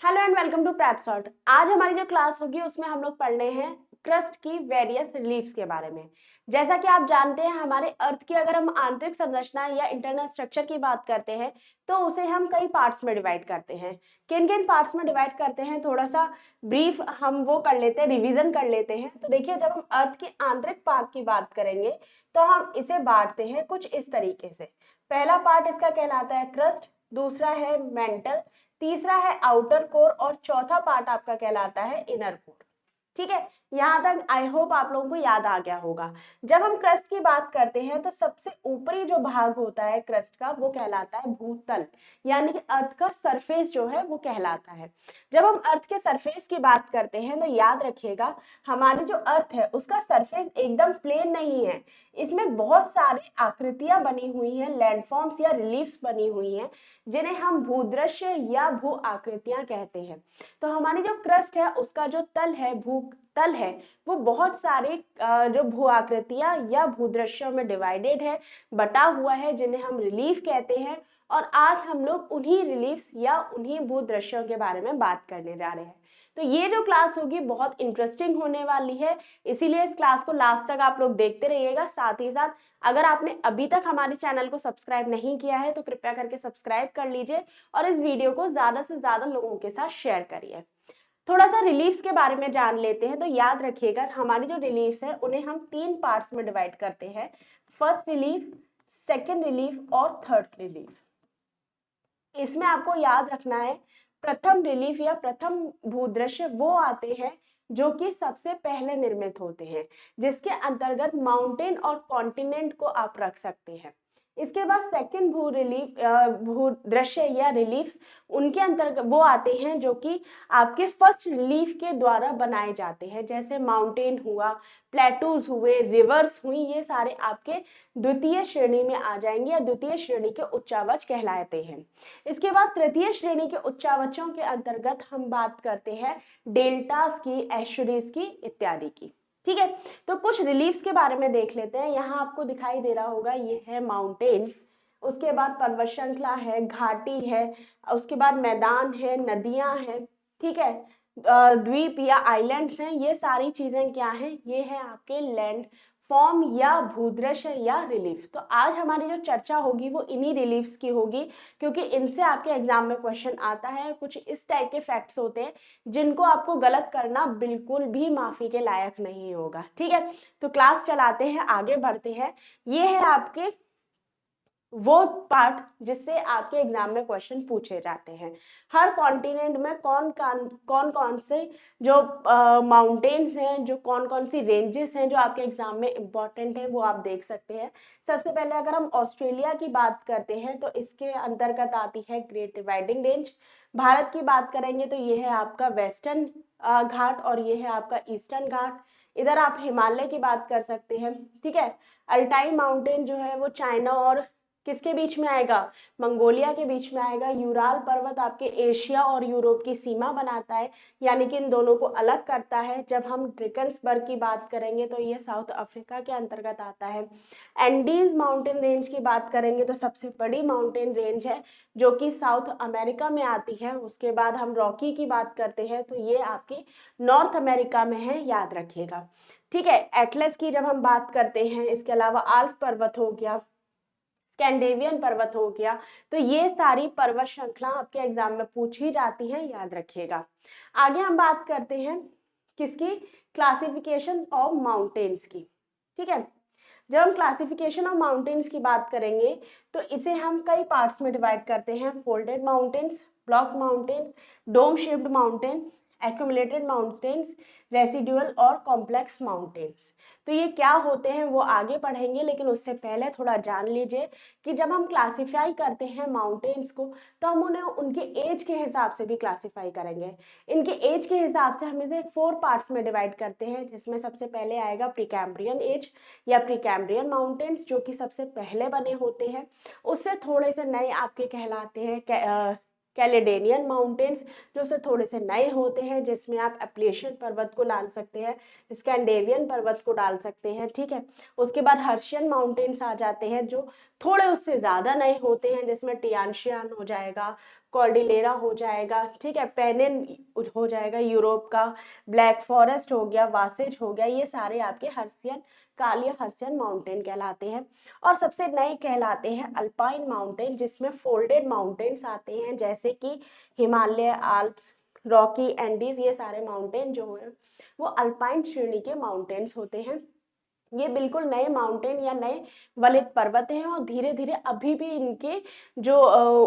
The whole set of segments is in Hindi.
Hello and welcome to Prepsalt. आज हमारी जो क्लास होगी उसमें हम लोग पढ़ने हैं क्रस्ट की वेरियस रिलीफ्स के बारे में। जैसा कि आप जानते हैं हमारे अर्थ की अगर हम आंतरिक संरचना या इंटरनल स्ट्रक्चर की बात करते हैं तो उसे हम कई पार्ट्स में डिवाइड करते हैं। किन किन पार्ट्स में डिवाइड करते हैं थोड़ा सा ब्रीफ हम वो कर लेते हैं, रिवीजन कर लेते हैं। तो देखिए, जब हम अर्थ के आंतरिक भाग की बात करेंगे तो हम इसे बांटते हैं कुछ इस तरीके से। पहला पार्ट इसका कहलाता है क्रस्ट, दूसरा है मेंटल, तीसरा है आउटर कोर और चौथा पार्ट आपका कहलाता है इनर कोर। ठीक है, यहाँ तक आई होप आप लोगों को याद आ गया होगा। जब हम क्रस्ट की बात करते हैं तो सबसे ऊपरी जो भाग होता है क्रस्ट का वो कहलाता है भूतल, यानी कि अर्थ का सरफेस जो है वो कहलाता है। जब हम अर्थ के सरफेस की बात करते हैं तो याद रखिएगा, हमारी जो अर्थ है उसका सरफेस एकदम प्लेन नहीं है। इसमें बहुत सारी आकृतियां बनी हुई हैं, लैंडफॉर्म्स या रिलीफ्स बनी हुई हैं, जिन्हें हम भूदृश्य या भू आकृतियां कहते हैं। तो हमारी जो क्रस्ट है उसका जो तल है, भूतल है, वो बहुत सारे जो भू आकृतियां या भूदृश्यों में डिवाइडेड है, बटा हुआ है, जिन्हें हम रिलीफ कहते हैं। और आज हम लोग उन्हीं रिलीफ्स या उन्हीं भूदृश्यों के बारे में बात करने जा रहे हैं। तो ये जो क्लास होगी बहुत इंटरेस्टिंग होने वाली है, इसीलिए इस क्लास को लास्ट तक आप लोग देखते रहिएगा। साथ ही साथ अगर आपने अभी तक हमारे चैनल को सब्सक्राइब नहीं किया है तो कृपया करके सब्सक्राइब कर लीजिए और इस वीडियो को ज्यादा से ज्यादा लोगों के साथ शेयर करिए। थोड़ा सा रिलीफ्स के बारे में जान लेते हैं। तो याद रखिएगा, हमारी जो रिलीफ्स है उन्हें हम तीन पार्ट्स में डिवाइड करते हैं, फर्स्ट रिलीफ, सेकेंड रिलीफ और थर्ड रिलीफ। इसमें आपको याद रखना है, प्रथम रिलीफ या प्रथम भूदृश्य वो आते हैं जो कि सबसे पहले निर्मित होते हैं, जिसके अंतर्गत माउंटेन और कॉन्टिनेंट को आप रख सकते हैं। इसके बाद सेकंड भू रिलीफ भूदृश्य या रिलीफ्स, उनके अंतर्गत वो आते हैं जो कि आपके फर्स्ट रिलीफ के द्वारा बनाए जाते हैं, जैसे माउंटेन हुआ, प्लेटूज हुए, रिवर्स हुई, ये सारे आपके द्वितीय श्रेणी में आ जाएंगे या द्वितीय श्रेणी के उच्चावच कहलाते हैं। इसके बाद तृतीय श्रेणी के उच्चावचों के अंतर्गत हम बात करते हैं डेल्टास की, एस्चुरीज की इत्यादि की। ठीक है, तो कुछ रिलीफ्स के बारे में देख लेते हैं। यहाँ आपको दिखाई दे रहा होगा, ये है माउंटेन्स, उसके बाद पर्वत श्रृंखला है, घाटी है, उसके बाद मैदान है, नदियां हैं, ठीक है, द्वीप या आइलैंड्स हैं। ये सारी चीजें क्या हैं, ये है आपके लैंड फॉर्म या भूदृश्य या रिलीफ। तो आज हमारी जो चर्चा होगी वो इन्हीं रिलीफ्स की होगी, क्योंकि इनसे आपके एग्जाम में क्वेश्चन आता है। कुछ इस टाइप के फैक्ट्स होते हैं जिनको आपको गलत करना बिल्कुल भी माफी के लायक नहीं होगा। ठीक है, तो क्लास चलाते हैं, आगे बढ़ते हैं। ये है आपके वो पार्ट जिससे आपके एग्जाम में क्वेश्चन पूछे जाते हैं। हर कॉन्टिनेंट में कौन कौन से जो माउंटेन्स हैं, जो कौन कौन सी रेंजेस हैं जो आपके एग्जाम में इंपॉर्टेंट है, वो आप देख सकते हैं। सबसे पहले अगर हम ऑस्ट्रेलिया की बात करते हैं तो इसके अंतर्गत आती है ग्रेट डिवाइडिंग रेंज। भारत की बात करेंगे तो ये है आपका वेस्टर्न घाट और ये है आपका ईस्टर्न घाट। इधर आप हिमालय की बात कर सकते हैं। ठीक है, अल्टाई माउंटेन जो है वो चाइना और किसके बीच में आएगा, मंगोलिया के बीच में आएगा। यूराल पर्वत आपके एशिया और यूरोप की सीमा बनाता है, यानी कि इन दोनों को अलग करता है। जब हम ड्रेकन्सबर्ग की बात करेंगे तो ये साउथ अफ्रीका के अंतर्गत आता है। एंडीज माउंटेन रेंज की बात करेंगे तो सबसे बड़ी माउंटेन रेंज है जो कि साउथ अमेरिका में आती है। उसके बाद हम रॉकी की बात करते हैं तो ये आपकी नॉर्थ अमेरिका में है, याद रखिएगा। ठीक है, एटलस की जब हम बात करते हैं, इसके अलावा आल्प्स पर्वत हो गया, स्कैंडेवियन पर्वत हो गया, तो ये सारी पर्वत श्रृंखला आपके एग्जाम में पूछी जाती है, याद रखिएगा। आगे हम बात करते हैं किसकी, क्लासिफिकेशन ऑफ माउंटेन्स की। ठीक है, जब हम क्लासिफिकेशन ऑफ माउंटेन्स की बात करेंगे तो इसे हम कई पार्ट्स में डिवाइड करते हैं, folded mountains, block mountains, dome shaped mountains, accumulated mountains, residual और कॉम्प्लेक्स माउंटेन्स। तो ये क्या होते हैं वो आगे पढ़ेंगे, लेकिन उससे पहले थोड़ा जान लीजिए कि जब हम क्लासिफाई करते हैं माउंटेन्स को तो हम उन्हें उनके एज के हिसाब से भी क्लासिफाई करेंगे। इनके एज के हिसाब से हम इसे 4 पार्ट्स में डिवाइड करते हैं, जिसमें सबसे पहले आएगा प्रीकैम्ब्रियन एज या प्रीकैम्ब्रियन माउंटेन्स, जो कि सबसे पहले बने होते हैं। उससे थोड़े से नए आपके कहलाते हैं कैलेडोनियन माउंटेन्स, जो से थोड़े से नए होते हैं, जिसमें आप एप्लेशियन पर्वत को डाल सकते हैं, स्कैंडेवियन पर्वत को डाल सकते हैं। ठीक है, उसके बाद हर्शियन माउंटेन्स आ जाते हैं जो थोड़े उससे ज्यादा नए होते हैं, जिसमें टियानशियान हो जाएगा, कॉर्डिलेरा हो जाएगा, ठीक है, पेनिन हो जाएगा यूरोप का, ब्लैक फॉरेस्ट हो गया, वासेज हो गया, ये सारे आपके हर्सियन, कालिया हर्सियन माउंटेन कहलाते हैं। और सबसे नए कहलाते हैं अल्पाइन माउंटेन, जिसमें फोल्डेड माउंटेन्स आते हैं, जैसे कि हिमालय, आल्प्स, रॉकी, एंडीज, ये सारे माउंटेन जो है वो अल्पाइन श्रेणी के माउंटेन्स होते हैं। ये बिल्कुल नए माउंटेन या नए वलित पर्वत हैं और धीरे धीरे अभी भी इनके जो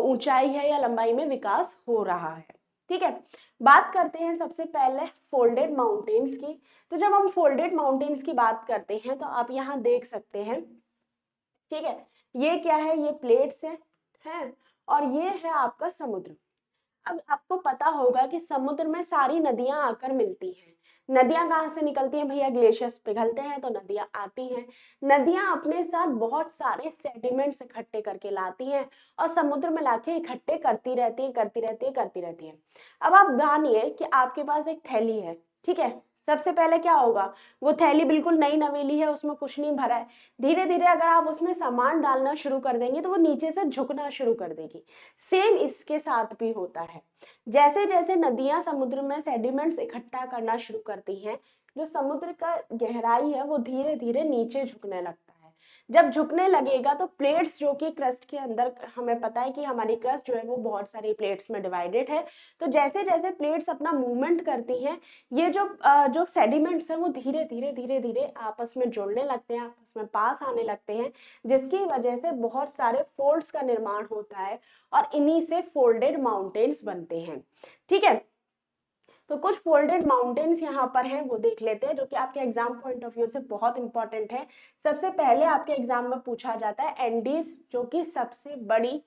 ऊंचाई है या लंबाई में विकास हो रहा है। ठीक है, बात करते हैं सबसे पहले फोल्डेड माउंटेन्स की। तो जब हम फोल्डेड माउंटेन्स की बात करते हैं तो आप यहाँ देख सकते हैं, ठीक है, ये क्या है, ये प्लेट्स है और ये है आपका समुद्र। अब आपको पता होगा कि समुद्र में सारी नदियां आकर मिलती हैं। नदियां कहाँ से निकलती हैं भैया, ग्लेशियर्स पिघलते हैं तो नदियां आती हैं। नदियां अपने साथ बहुत सारे सेडिमेंट्स इकट्ठे करके लाती हैं और समुद्र में लाके इकट्ठे करती रहती हैं, करती रहती है, करती रहती है। अब आप मानिए कि आपके पास एक थैली है, ठीक है, सबसे पहले क्या होगा, वो थैली बिल्कुल नई नवेली है, उसमें कुछ नहीं भरा है। धीरे धीरे अगर आप उसमें सामान डालना शुरू कर देंगे तो वो नीचे से झुकना शुरू कर देगी। सेम इसके साथ भी होता है। जैसे जैसे नदियां समुद्र में सेडिमेंट्स इकट्ठा करना शुरू करती हैं, जो समुद्र का गहराई है वो धीरे धीरे नीचे झुकने लगता है। जब झुकने लगेगा तो प्लेट्स जो कि क्रस्ट के अंदर, हमें पता है कि हमारी क्रस्ट जो है वो बहुत सारी प्लेट्स में डिवाइडेड है, तो जैसे जैसे प्लेट्स अपना मूवमेंट करती हैं, ये जो सेडिमेंट्स हैं वो धीरे धीरे धीरे धीरे आपस में जुड़ने लगते हैं, आपस में पास आने लगते हैं, जिसकी वजह से बहुत सारे फोल्ड्स का निर्माण होता है और इन्हीं से फोल्डेड माउंटेन्स बनते हैं। ठीक है, तो कुछ फोल्डेड माउंटेन्स यहाँ पर हैं, वो देख लेते हैं, जो कि आपके एग्जाम पॉइंट ऑफ व्यू से बहुत इंपॉर्टेंट है। सबसे पहले आपके एग्जाम में पूछा जाता है एंडीज, जो कि सबसे बड़ी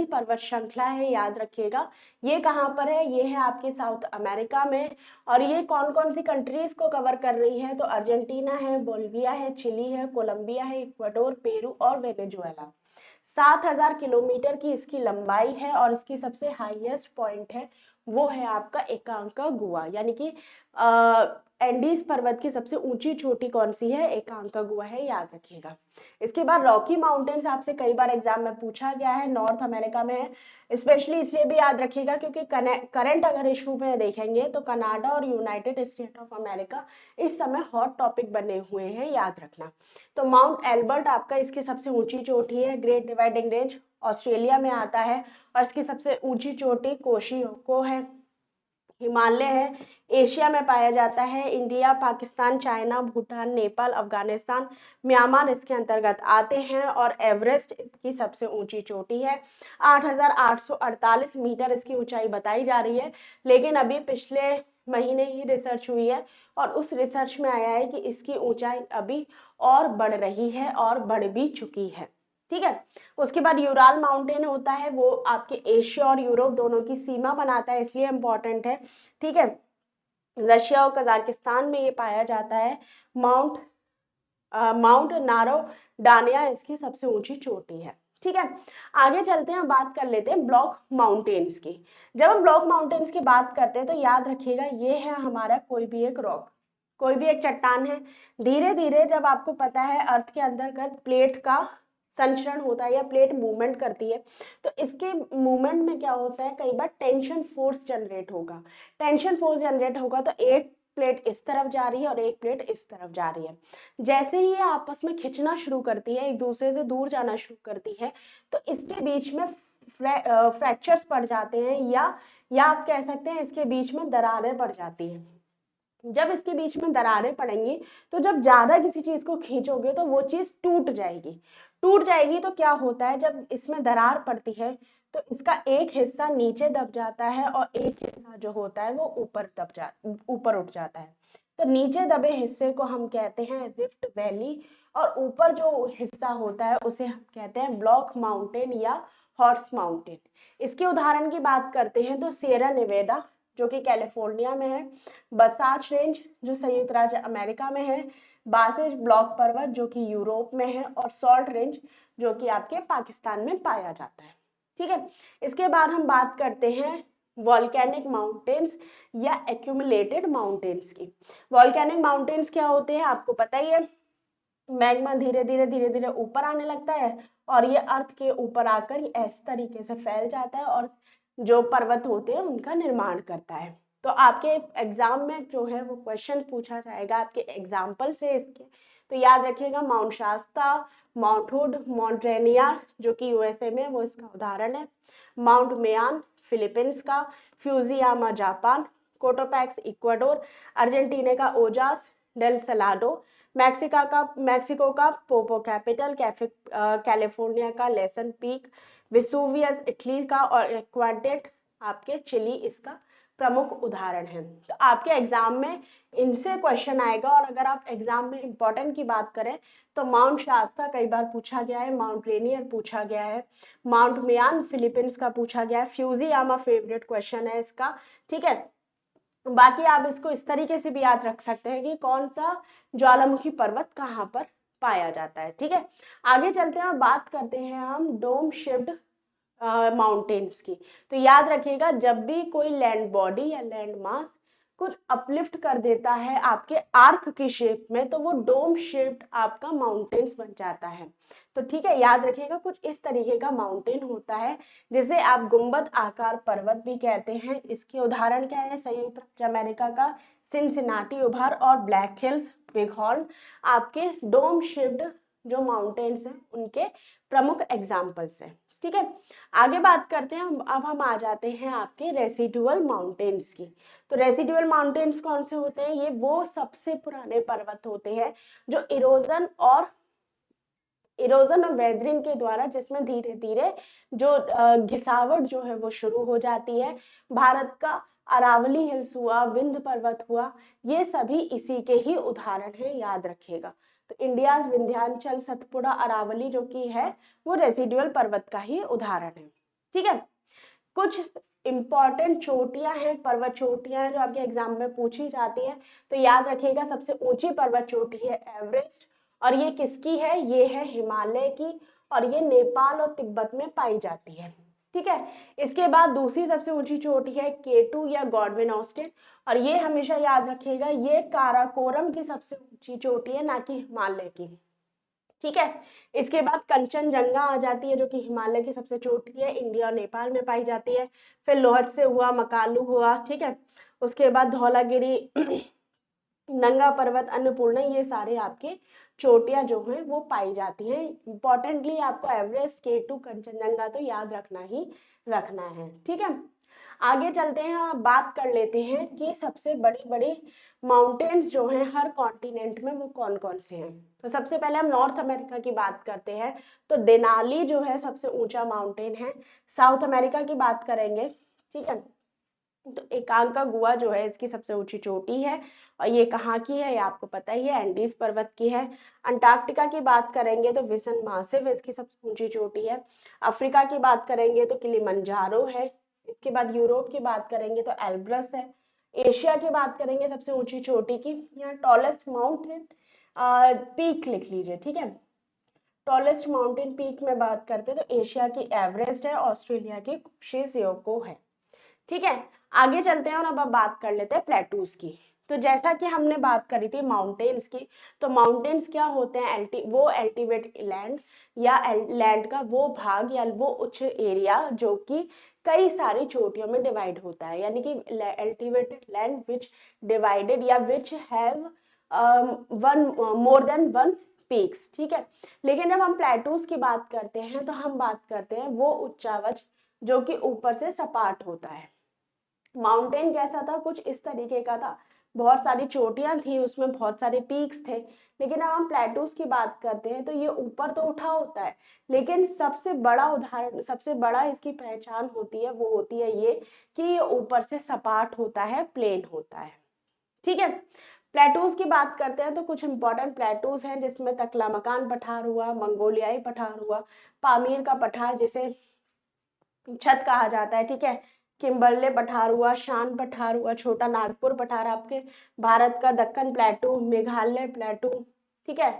पर्वत श्रृंखला है, याद रखिएगा। ये कहाँ पर है, ये है आपके साउथ अमेरिका में। और ये कौन कौन सी कंट्रीज को कवर कर रही है, तो अर्जेंटीना है, बोलिविया है, चिली है, कोलंबिया है, इक्वाडोर, पेरू और वेनेजुएला। 7,000 किलोमीटर की इसकी लंबाई है और इसकी सबसे हाईएस्ट पॉइंट है वो है आपका एकांकागुआ, यानी कि एंडीज पर्वत की सबसे ऊंची चोटी कौन सी है, एकांकागुआ है, याद रखिएगा। इसके बाद रॉकी माउंटेन्स आपसे कई बार एग्जाम में पूछा गया है, नॉर्थ अमेरिका में है। स्पेशली इसलिए भी याद रखिएगा क्योंकि करंट अगर इशू में देखेंगे तो कनाडा और यूनाइटेड स्टेट ऑफ अमेरिका इस समय हॉट टॉपिक बने हुए हैं, याद रखना। तो माउंट एल्बर्ट आपका इसकी सबसे ऊंची चोटी है, ग्रेट डिवाइडिंग रेंज ऑस्ट्रेलिया में आता है और इसकी सबसे ऊंची चोटी कोशिको है, हिमालय है, एशिया में पाया जाता है। India, Pakistan, China, Bhutan, Nepal, Afghanistan, Myanmar इसके अंतर्गत आते हैं। और एवरेस्ट इसकी सबसे ऊंची चोटी है, 8,848 मीटर इसकी ऊंचाई बताई जा रही है। लेकिन अभी पिछले महीने ही रिसर्च हुई है और उस रिसर्च में आया है कि इसकी ऊंचाई अभी और बढ़ रही है और बढ़ भी चुकी है। ठीक है, उसके बाद यूराल माउंटेन होता है, वो आपके एशिया और यूरोप दोनों की सीमा बनाता है, इसलिए इंपॉर्टेंट है। ठीक है, रशिया और कजाकिस्तान में ये पाया जाता है। माउंट नारो डानिया इसकी सबसे ऊंची चोटी है। ठीक है, आगे चलते हैं, बात कर लेते हैं ब्लॉक माउंटेन्स की। जब हम ब्लॉक माउंटेन्स की बात करते हैं तो याद रखिएगा ये है हमारा कोई भी एक रॉक, कोई भी एक चट्टान है। धीरे धीरे जब आपको पता है अर्थ के अंतर्गत प्लेट का संचरण होता है या प्लेट मूवमेंट करती है, तो इसके मूवमेंट में क्या होता है, कई बार टेंशन फोर्स जनरेट होगा। टेंशन फोर्स जनरेट होगा तो एक प्लेट इस तरफ जा रही है और एक प्लेट इस तरफ जा रही है। जैसे ही ये आपस में खिंचना शुरू करती है, एक दूसरे से दूर जाना शुरू करती है, तो इसके बीच में फ्रैक्चर्स पड़ जाते हैं या आप कह सकते हैं इसके बीच में दरारें पड़ जाती हैं। जब इसके बीच में दरारें पड़ेंगी तो जब ज्यादा किसी चीज को खींचोगे तो वो चीज टूट जाएगी। टूट जाएगी तो क्या होता है, जब इसमें दरार पड़ती है तो इसका एक हिस्सा नीचे दब जाता है और एक हिस्सा जो होता है वो ऊपर उठ जाता है। तो नीचे दबे हिस्से को हम कहते हैं रिफ्ट वैली और ऊपर जो हिस्सा होता है उसे हम कहते हैं ब्लॉक माउंटेन या हॉर्स माउंटेन। इसके उदाहरण की बात करते हैं तो सियरा नेवादा जो कि कैलिफोर्निया में है, बसाच रेंज जो संयुक्त राज्य अमेरिका में है, बासेज ब्लॉक पर्वत जो कि यूरोप में है और सॉल्ट रेंज जो कि आपके पाकिस्तान में पाया जाता है। ठीक है, इसके बाद हम बात करते हैं वॉल्केनिक माउंटेन्स या एक्यूमुलेटेड माउंटेन्स की। वॉल्केनिक माउंटेन्स क्या होते हैं आपको पता ही है, मैग्मा धीरे धीरे ऊपर आने लगता है और ये अर्थ के ऊपर आकर इस तरीके से फैल जाता है और जो पर्वत होते हैं उनका निर्माण करता है। तो आपके एग्जाम में जो है वो क्वेश्चन पूछा जाएगा आपके एग्जाम्पल से इसके। तो याद रखिएगा Mount Shasta, Mount Hood, Mount Rainier जो कि यूएसए में, वो इसका उदाहरण है। माउंट मेयान फिलीपींस का, Fujiyama Japan, Cotopaxi Ecuador, Argentina का ओजास डेल सलाडो, मैक्सिको का पोपो कैपिटल, कैलिफोर्निया का लेसन पीक, विसुवियस इटली का और क्वांटेट आपके चिली इसका प्रमुख उदाहरण है। तो आपके एग्जाम में इनसे क्वेश्चन आएगा। और अगर आप एग्जाम में इंपॉर्टेंट की बात करें तो माउंट शास्ता कई बार पूछा गया है, माउंट रेनियर पूछा गया है, माउंट मेयान फिलीपींस का पूछा गया है, फ्यूजियामा फेवरेट क्वेश्चन है इसका, ठीक है। बाकी आप इसको इस तरीके से भी याद रख सकते हैं कि कौन सा ज्वालामुखी पर्वत कहाँ पर पाया जाता है, ठीक है। आगे चलते हैं और बात करते हैं हम डोम शिफ्ड माउंटेन्स की। तो याद रखिएगा जब भी कोई लैंड बॉडी या लैंड मास कुछ अपलिफ्ट कर देता है आपके आर्क की शेप में, तो वो डोम शेप्ड आपका माउंटेन्स बन जाता है। तो ठीक है, याद रखिएगा कुछ इस तरीके का माउंटेन होता है जिसे आप गुंबद आकार पर्वत भी कहते हैं। इसके उदाहरण क्या है? संयुक्त अमेरिका का सिनसिनाटी उभार और ब्लैक हिल्स बिगहॉर्न आपके डोम शेप्ड जो माउंटेन्स हैं उनके प्रमुख एग्जाम्पल्स हैं, ठीक है। आगे बात करते हैं, अब हम आ जाते हैं आपके रेसिडुअल माउंटेन्स की। तो रेसिडुअल माउंटेन्स कौन से होते हैं? ये वो सबसे पुराने पर्वत होते हैं जो इरोजन और वेदरिंग के द्वारा, जिसमें धीरे धीरे जो घिसावट जो है वो शुरू हो जाती है। भारत का अरावली हिल्स हुआ, विंध्य पर्वत हुआ, ये सभी इसी के ही उदाहरण है, याद रखिएगा। तो इंडियाज विंध्याचल सतपुड़ा अरावली जो कि है वो रेसिडुअल पर्वत का ही उदाहरण है, ठीक है। कुछ इंपॉर्टेंट चोटियां हैं, पर्वत चोटियां हैं जो आपके एग्जाम में पूछी जाती है। तो याद रखिएगा सबसे ऊंची पर्वत चोटी है एवरेस्ट, और ये किसकी है? ये है हिमालय की, और ये नेपाल और तिब्बत में पाई जाती है, ठीक है। इसके बाद दूसरी सबसे ऊंची चोटी है केटू या गॉडविन ऑस्टिन, और ये हमेशा याद रखिएगा ये काराकोरम की सबसे ऊंची चोटी है, ना कि हिमालय की, ठीक है। इसके बाद कंचनजंगा आ जाती है जो कि हिमालय की सबसे चोटी है, इंडिया और नेपाल में पाई जाती है। फिर लोहटसे हुआ, मकालू हुआ, ठीक है। उसके बाद धौलागिरी नंगा पर्वत, अन्नपूर्णा, ये सारे आपके चोटियां जो हैं वो पाई जाती हैं। इंपॉर्टेंटली आपको एवरेस्ट, केटू, कंचनजंगा तो याद रखना है, ठीक है। आगे चलते हैं और बात कर लेते हैं कि सबसे बड़ी बड़ी माउंटेन्स जो हैं हर कॉन्टिनेंट में वो कौन कौन से हैं। तो सबसे पहले हम नॉर्थ अमेरिका की बात करते हैं, तो देनाली जो है सबसे ऊंचा माउंटेन है। साउथ अमेरिका की बात करेंगे, ठीक है, तो एकांकागुआ जो है इसकी सबसे ऊंची चोटी है, और ये कहाँ की है? ये आपको पता ही है, एंडीज पर्वत की है। अंटार्कटिका की बात करेंगे तो विसन मासिव इसकी सबसे ऊंची चोटी है। अफ्रीका की बात करेंगे तो किलिमंजारो है। इसके बाद यूरोप की बात करेंगे तो एल्ब्रस है। एशिया की बात करेंगे सबसे ऊंची चोटी की, यहाँ टॉलेस्ट माउंटेन पीक लिख लीजिए, ठीक है। टॉलेस्ट माउंटेन पीक में बात करते हैं तो एशिया की एवरेस्ट है, ऑस्ट्रेलिया की शिज़ुओको है, ठीक है। आगे चलते हैं और अब बात कर लेते हैं प्लेटूज की। तो जैसा कि हमने बात करी थी माउंटेन्स की, तो माउंटेन्स क्या होते हैं? वो एल्टिवेट लैंड या लैंड का वो भाग या वो उच्च एरिया जो कि कई सारी चोटियों में डिवाइड होता है, यानी कि एल्टिवेटेड लैंड विच डिवाइडेड या which have one more than one peaks, ठीक है। लेकिन जब हम प्लेटूज की बात करते हैं तो हम बात करते हैं वो उच्चावच जो कि ऊपर से सपाट होता है। माउंटेन कैसा था? कुछ इस तरीके का था, बहुत सारी चोटियां थी, उसमें बहुत सारे पीक्स थे। लेकिन अब हम प्लेटूज की बात करते हैं तो ये ऊपर तो उठा होता है, लेकिन सबसे बड़ा उदाहरण, सबसे बड़ा इसकी पहचान होती है, वो होती है ये कि ये ऊपर से सपाट होता है, प्लेन होता है, ठीक है। प्लेटूज की बात करते हैं तो कुछ इंपॉर्टेंट प्लेटूज हैं जिसमें तकलामकान पठार हुआ, मंगोलियाई पठार हुआ, पामीर का पठार जिसे छत कहा जाता है, ठीक है, किम्बरले पठार हुआ, शान पठार हुआ, छोटा नागपुर पठार आपके भारत का, दक्कन प्लेटू, मेघालय प्लेटू, ठीक है।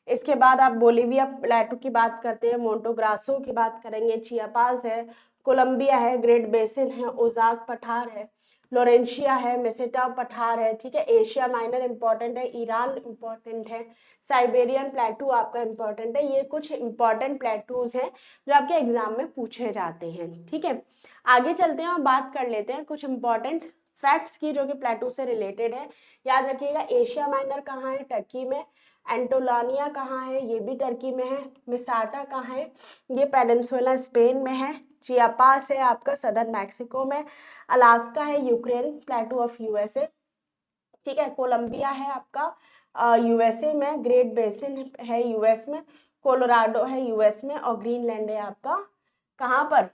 इसके बाद आप बोलीविया प्लेटू की बात करते हैं, मोन्टोग्रासो की बात करेंगे, चियापास है, कोलंबिया है, ग्रेट बेसिन है, ओजाक पठार है, लोरेंशिया है, मेसेटा पठार है, ठीक है। एशिया माइनर इंपॉर्टेंट है, ईरान इंपॉर्टेंट है, साइबेरियन प्लेटू आपका इंपॉर्टेंट है। ये कुछ इंपॉर्टेंट प्लेटूज हैं जो आपके एग्जाम में पूछे जाते हैं, ठीक है। आगे चलते हैं और बात कर लेते हैं कुछ इंपॉर्टेंट फैक्ट्स की जो कि प्लेटू से रिलेटेड है। याद रखिएगा, एशिया माइनर कहाँ है? टर्की में। एंटोलानिया कहाँ है? ये भी टर्की में है। मिसाटा कहाँ है? ये पेनिनसुला स्पेन में है। चियापास है आपका सदर्न मैक्सिको में। अलास्का है यूक्रेन प्लेटू ऑफ यूएसए, ठीक है। कोलंबिया है आपका यूएसए में। ग्रेट बेसिन है यूएस में। कोलोराडो है यूएस में। और ग्रीनलैंड है आपका कहाँ पर?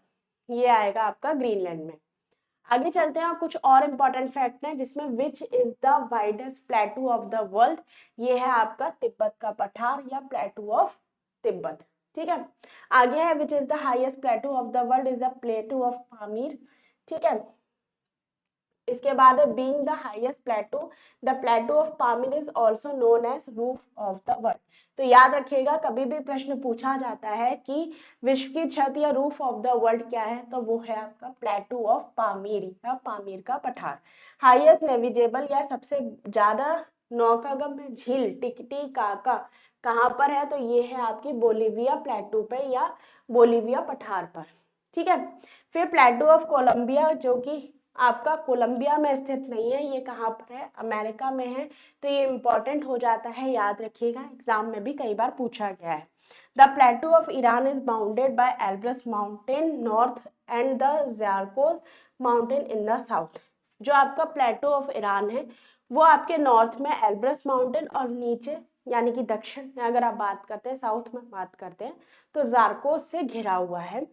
ये आएगा आपका ग्रीनलैंड में। आगे चलते हैं और कुछ और इंपॉर्टेंट फैक्ट है जिसमें विच is the widest प्लेटू of the world. ये है आपका तिब्बत का पठार या प्लेटू ऑफ तिब्बत, ठीक है। आगे है which is the highest plateau of the world, is the plateau of Pamir, ठीक है। इसके बाद है being the highest plateau, the plateau of Pamir is also known as roof of the world. तो याद रखिएगा, कभी भी प्रश्न पूछा जाता है कि विश्व की छत या रूफ ऑफ द वर्ल्ड क्या है, तो वो है आपका प्लेटू ऑफ पामीर या पामीर का पठार। हाईएस्ट नेविजेबल या सबसे ज्यादा नौकागम्य झील टिटिकाका कहाँ पर है? तो ये है आपकी बोलीविया प्लेटू पे या बोलीविया पठार पर, ठीक है। फिर प्लेटू ऑफ कोलंबिया जो कि आपका कोलंबिया में स्थित नहीं है, ये कहाँ पर है? अमेरिका में है। तो ये इंपॉर्टेंट हो जाता है, याद रखिएगा, एग्जाम में भी कई बार पूछा गया है। The plateau of Iran is bounded by Elbrus mountain north and the Zagros mountain in the south. जो आपका प्लेटू ऑफ ईरान है वो आपके नॉर्थ में एल्ब्रस माउंटेन और नीचे यानी कि दक्षिण में अगर आप बात करते हैं, साउथ में बात करते हैं, तो ज़ारकोस से घिरा हुआ है।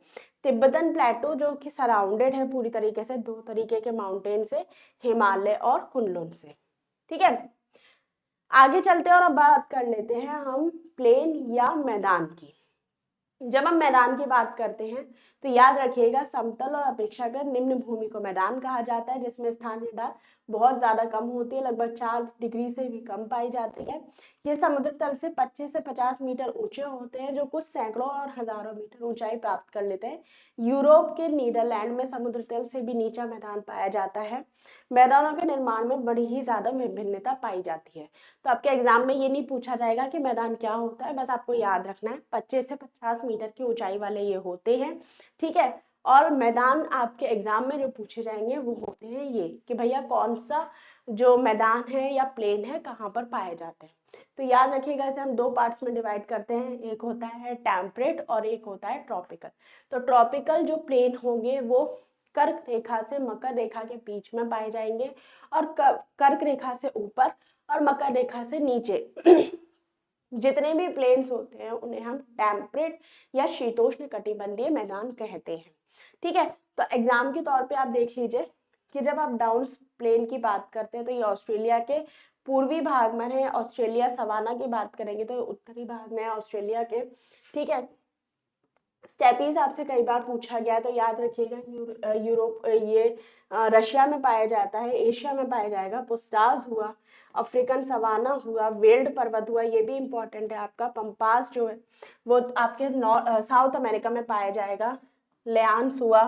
तिब्बतन प्लेटू जो कि सराउंडेड है पूरी तरीके से दो तरीके के माउंटेन से, हिमालय और कुनलुन से, ठीक है। आगे चलते हैं और अब बात कर लेते हैं हम प्लेन या मैदान की। जब हम मैदान की बात करते हैं तो याद रखिएगा, समतल और अपेक्षाकृत निम्न भूमि को मैदान कहा जाता है, जिसमें स्थानीय ढाल बहुत ज्यादा कम होती है, लगभग 4 डिग्री से भी कम पाई जाती है। ये समुद्र तल से 25 से 50 मीटर ऊंचे होते हैं, जो कुछ सैकड़ों और हजारों मीटर ऊंचाई प्राप्त कर लेते हैं। यूरोप के नीदरलैंड में समुद्र तल से भी नीचा मैदान पाया जाता है। मैदानों के निर्माण में बड़ी ही ज्यादा विभिन्नता पाई जाती है। तो आपके एग्जाम में ये नहीं पूछा जाएगा कि मैदान क्या होता है, बस आपको याद रखना है 25 से 50 मीटर की ऊंचाई वाले ये होते हैं, ठीक है। और मैदान आपके एग्जाम में जो पूछे जाएंगे वो होते हैं ये कि भैया कौन सा जो मैदान है या प्लेन है कहाँ पर पाए जाते हैं। तो याद रखिएगा, इसे हम दो पार्ट्स में डिवाइड करते हैं, एक होता है टेम्परेट और एक होता है ट्रॉपिकल। तो ट्रॉपिकल जो प्लेन होंगे वो कर्क रेखा से मकर रेखा के बीच में पाए जाएंगे, और कर्क रेखा से ऊपर और मकर रेखा से नीचे जितने भी प्लेन्स होते हैं उन्हें हम टेम्परेट या शीतोष्ण कटिबंधीय मैदान कहते हैं, ठीक है। तो एग्जाम के तौर पे आप देख लीजिए कि जब आप डाउन प्लेन की बात करते हैं तो ये ऑस्ट्रेलिया के पूर्वी भाग में है। ऑस्ट्रेलिया सवाना की बात करेंगे तो उत्तरी भाग में है ऑस्ट्रेलिया के, ठीक है। स्टेपीज आपसे कई बार पूछा गया है, तो याद रखिएगा यूरोप ये रशिया में पाया जाता है, एशिया में पाया जाएगा। पुस्ताज हुआ, अफ्रीकन सवाना हुआ, वेल्ड पर्वत हुआ, ये भी इंपॉर्टेंट है आपका। पंपास जो है वो आपके साउथ अमेरिका में पाया जाएगा। लेआंस हुआ,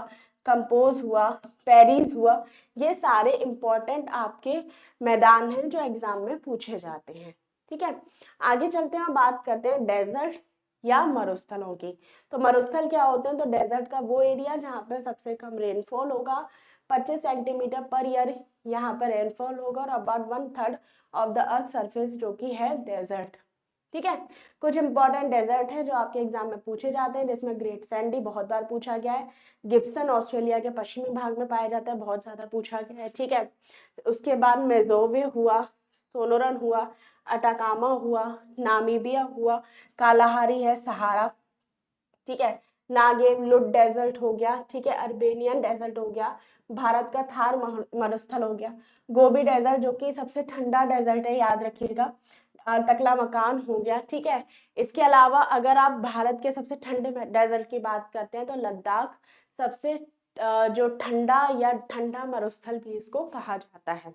कंपोज हुआ, पेरिस हुआ, ये सारे इंपॉर्टेंट आपके मैदान हैं जो एग्जाम में पूछे जाते हैं, ठीक है। आगे चलते हैं, बात करते हैं डेजर्ट या मरुस्थलों की। तो मरुस्थल क्या होते हैं? तो डेजर्ट का वो एरिया जहाँ पे सबसे कम रेनफॉल होगा, 25 सेंटीमीटर पर ईयर यहाँ पर रेनफॉल होगा, और about 1/3 of the earth surface जो कि है डेजर्ट, ठीक है। कुछ इंपॉर्टेंट डेजर्ट है जो आपके एग्जाम में पूछे जाते हैं, जिसमें ग्रेट सैंडी बहुत बार पूछा गया है। गिब्सन ऑस्ट्रेलिया के पश्चिमी भाग में पाया जाता है, बहुत ज्यादा पूछा गया है, ठीक है। उसके बाद मेजोवे हुआ, सोलोरन हुआ, अटाकामा हुआ, नामीबिया हुआ, कालाहारी है सहारा, ठीक है। नागेव लुड डेजर्ट हो गया, ठीक है। अर्बेनियन डेजर्ट हो गया, भारत का थार मरुस्थल हो गया। गोबी डेजर्ट जो कि सबसे ठंडा डेजर्ट है, याद रखिएगा। टकला मकान हो गया, ठीक है। इसके अलावा अगर आप भारत के सबसे ठंडे डेजर्ट की बात करते हैं तो लद्दाख सबसे जो ठंडा या ठंडा मरुस्थल भी इसको कहा जाता है,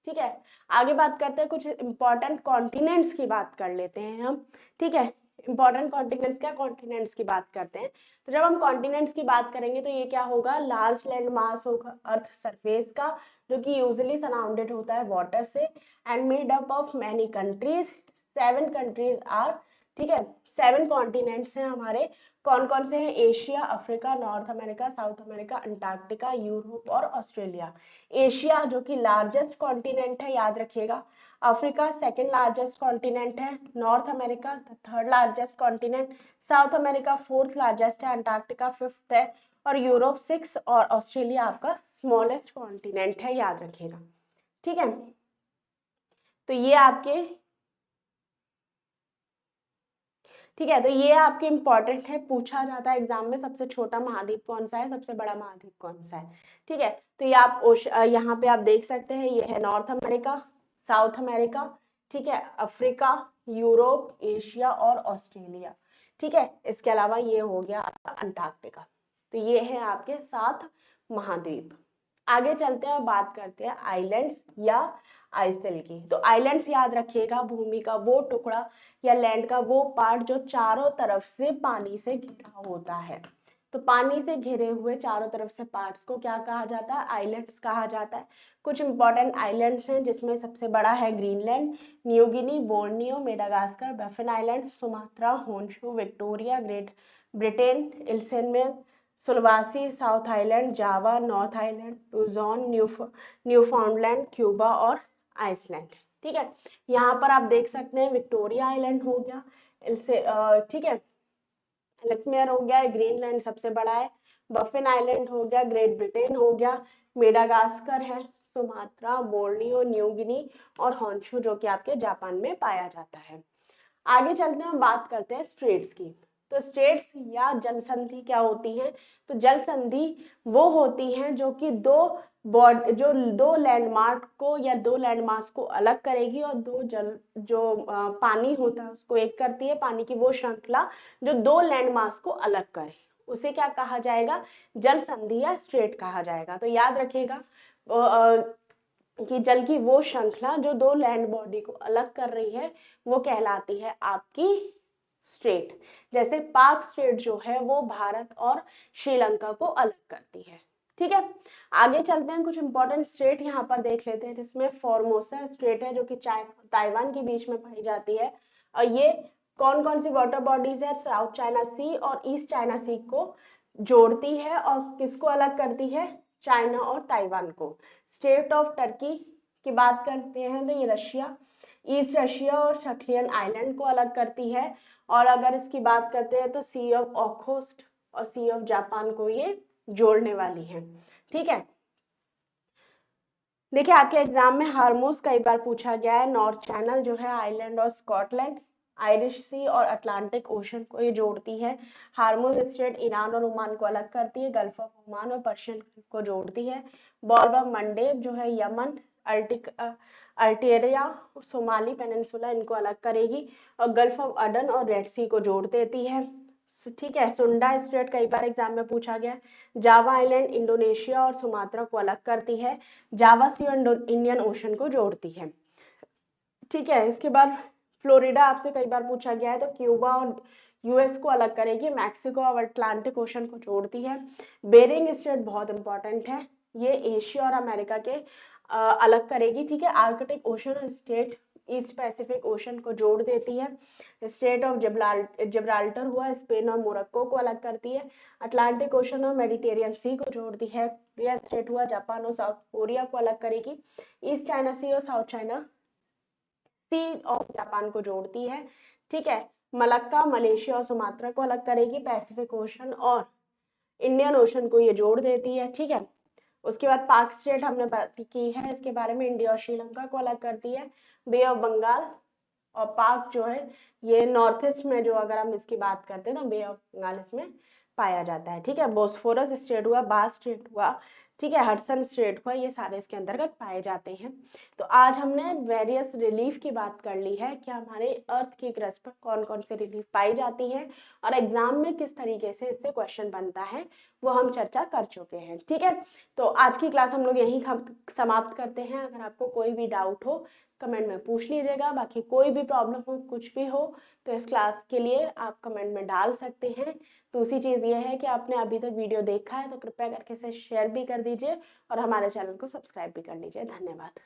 ठीक है, आगे बात करते हैं, कुछ इंपॉर्टेंट कॉन्टिनेंट्स की बात कर लेते हैं हम। ठीक है, इंपॉर्टेंट कॉन्टिनेंट्स क्या, कॉन्टिनेंट्स की बात करते हैं। तो जब हम कॉन्टिनेंट्स की बात करेंगे तो ये क्या होगा, लार्ज लैंड मास होगा अर्थ सरफेस का, जो कि यूजुअली सराउंडेड होता है वाटर से, and made up of many countries. 7 countries are, ठीक है, 7 कॉन्टिनेंट्स हैं हमारे। कौन कौन से हैं, Asia, Africa, north America, south America, Antarctica, Europe और ऑस्ट्रेलिया। एशिया जो कि लार्जेस्ट कॉन्टिनेंट है, याद रखिएगा। अफ्रीका सेकंड लार्जेस्ट कॉन्टिनेंट है, north America third largest continent, south America fourth largest है, अंटार्कटिका फिफ्थ है, और यूरोप 6, और ऑस्ट्रेलिया आपका स्मॉलेस्ट कॉन्टिनेंट है, याद रखिएगा। ठीक है, तो ये आपके, ठीक है, तो ये आपके इंपॉर्टेंट है, पूछा जाता है एग्जाम में, सबसे छोटा महाद्वीप कौन सा है, सबसे बड़ा महाद्वीप कौन सा है। ठीक है, तो ये आप यहाँ पे आप देख सकते हैं, ये है नॉर्थ अमेरिका, साउथ अमेरिका, ठीक है, अफ्रीका, यूरोप, एशिया और ऑस्ट्रेलिया। ठीक है, इसके अलावा ये हो गया अंटार्कटिका। तो ये है आपके 7 महाद्वीप। आगे चलते हैं और बात करते हैं आइलैंड्स या आइसैल की। तो आइलैंड्स याद रखिएगा, भूमि का वो टुकड़ा या लैंड का वो पार्ट जो चारों तरफ से पानी से घिरा होता है। तो पानी से घिरे हुए चारों तरफ से पार्ट्स को क्या कहा जाता है, आइलैंड्स कहा जाता है। कुछ इंपॉर्टेंट आइलैंड्स हैं, जिसमें सबसे बड़ा है Greenland, New Guinea, Borneo, Madagascar, Baffin Island, Sumatra, Honshu, Victoria, Great Britain, Ellesmere, Sulawesi, South Island, Java, North Island, Luzon, Newfoundland, Cuba और आइसलैंड। ठीक है, यहाँ पर आप देख सकते हैं विक्टोरिया आइलैंड हो गया, ठीक है, एल्समेयर हो गया, ग्रीनलैंड सबसे बड़ा है, बफिन आइलैंड हो गया, ग्रेट ब्रिटेन हो गया, मेडागास्कर है, सुमात्रा, बोर्नियो, न्यू गिनी और हॉन्शू जो कि आपके जापान में पाया जाता है। आगे चलते हैं, बात करते हैं स्ट्रेट्स की। तो स्ट्रेट्स या जल संधि क्या होती है, तो जल संधि वो होती हैं जो कि दो लैंडमार्क को या दो लैंडमास को अलग करेगी, और दो जल जो पानी होता है उसको एक करती है, पानी की वो श्रृंखला जो दो लैंडमास को अलग करे, उसे क्या कहा जाएगा, जल संधि या स्ट्रेट कहा जाएगा। तो याद रखिएगा कि जल की वो श्रृंखला जो दो लैंड बॉडी को अलग कर रही है वो कहलाती है आपकी स्ट्रेट। जैसे पाक स्ट्रेट जो है वो भारत और श्रीलंका को अलग करती है। ठीक है, आगे चलते हैं, कुछ इंपॉर्टेंट स्ट्रेट यहाँ पर देख लेते हैं, जिसमें फॉर्मोसा स्ट्रेट है जो कि ताइवान के बीच में पाई जाती है। और ये कौन कौन सी वाटर बॉडीज है, साउथ चाइना सी और ईस्ट चाइना सी को जोड़ती है, और किसको अलग करती है, चाइना और ताइवान को। स्टेट ऑफ टर्की की बात करते हैं तो ये रशिया, ईस्ट रशिया और शक्लियन आइलैंड को अलग करती है। और अगर इसकी बात करते हैं तो सी ऑफ ओखोस्ट और सी ऑफ जापान को ये जोड़ने वाली है। ठीक है, देखिए आपके एग्जाम में हार्मोस कई बार पूछा गया है, नॉर्थ चैनल जो है आइलैंड और स्कॉटलैंड, आयरिश सी और अटलांटिक ओशन को ये जोड़ती है। हार्मोज स्ट्रेट ईरान और ओमान को अलग करती है, गल्फ ऑफ ओमान और पर्शियन को जोड़ती है। बॉल्ब ऑफ मंडेब जो है यमन, अल्टेरिया, सोमाली पेनिनसुला इनको अलग करेगी, और गल्फ ऑफ अडन और रेड सी को जोड़ देती है। ठीक है, सुंडा स्ट्रेट कई बार एग्जाम में पूछा गया है। जावा आइलैंड इंडोनेशिया और सुमात्रा को अलग करती है, जावा सी और इंडियन ओशन को जोड़ती है। ठीक है, इसके बाद फ्लोरिडा आपसे कई बार पूछा गया है, तो क्यूबा और यूएस को अलग करेगी, मैक्सिको और अटलांटिक ओशन को जोड़ती है। बेरिंग स्ट्रेट बहुत इंपॉर्टेंट है, ये एशिया और अमेरिका के अलग करेगी। ठीक है, Arctic Ocean strait east Pacific Ocean को जोड़ देती है। स्टेट ऑफ जिब्राल्टर हुआ, स्पेन और मोरक्को को अलग करती है। अटलांटिक ओशन और मेडिटेरियन सी को जोड़ती है। कोरिया स्टेट हुआ, जापान और साउथ कोरिया को अलग करेगी। ईस्ट चाइना सी और South China Sea of Japan को जोड़ती है। ठीक है, मलक्का मलेशिया और सुमात्रा को अलग करेगी, पैसिफिक ओशन और इंडियन ओशन को ये जोड़ देती है। ठीक है, उसके बाद पाक स्ट्रेट हमने बात की है, इसके बारे में इंडिया और श्रीलंका को अलग करती है। बे ऑफ बंगाल और पाक जो है ये नॉर्थ ईस्ट में, जो अगर हम इसकी बात करते हैं तो बे ऑफ बंगाल इसमें पाया जाता है। ठीक है, बोस्फोरस स्ट्रेट हुआ, बास स्ट्रेट हुआ, ठीक है, हडसन स्ट्रेट को, ये सारे इसके अंतर्गत पाए जाते हैं। तो आज हमने वेरियस रिलीफ की बात कर ली है कि हमारे अर्थ की क्रस्ट पर कौन-कौन से रिलीफ पाई जाती है और एग्जाम में किस तरीके से इससे क्वेश्चन बनता है, वो हम चर्चा कर चुके हैं। ठीक है, तो आज की क्लास हम लोग यहीं समाप्त करते हैं। अगर आपको कोई भी डाउट हो कमेंट में पूछ लीजिएगा, बाकी कोई भी प्रॉब्लम हो, कुछ भी हो, तो इस क्लास के लिए आप कमेंट में डाल सकते हैं। दूसरी चीज़ ये है कि आपने अभी तक वीडियो देखा है तो कृपया करके इसे शेयर भी कर दीजिए और हमारे चैनल को सब्सक्राइब भी कर लीजिए। धन्यवाद।